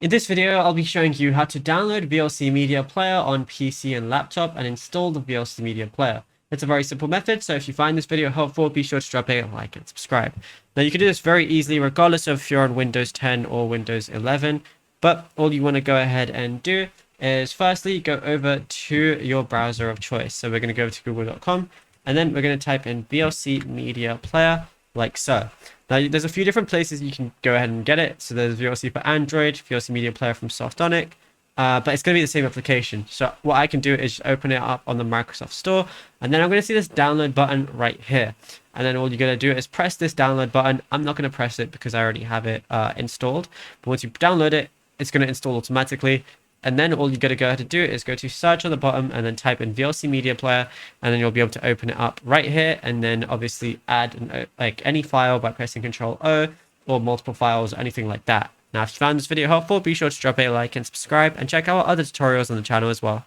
In this video, I'll be showing you how to download VLC Media Player on PC and laptop and install the VLC Media Player. It's a very simple method, so if you find this video helpful, be sure to drop a like and subscribe. Now you can do this very easily regardless of if you're on Windows 10 or Windows 11, but all you want to go ahead and do is firstly go over to your browser of choice. So we're going to go to google.com and then we're going to type in VLC Media Player like so. Now, there's a few different places you can go ahead and get it. So there's VLC for Android, VLC Media Player from Softonic, but it's going to be the same application. So what I can do is just open it up on the Microsoft Store, and then I'm going to see this download button right here. And then all you're going to do is press this download button. I'm not going to press it because I already have it installed. But once you download it, it's going to install automatically. And then all you got to go ahead and do is go to search on the bottom and then type in VLC Media Player, and then you'll be able to open it up right here, and then obviously add like any file by pressing Control O, or multiple files or anything like that. Now, if you found this video helpful, be sure to drop a like and subscribe, and check out our other tutorials on the channel as well.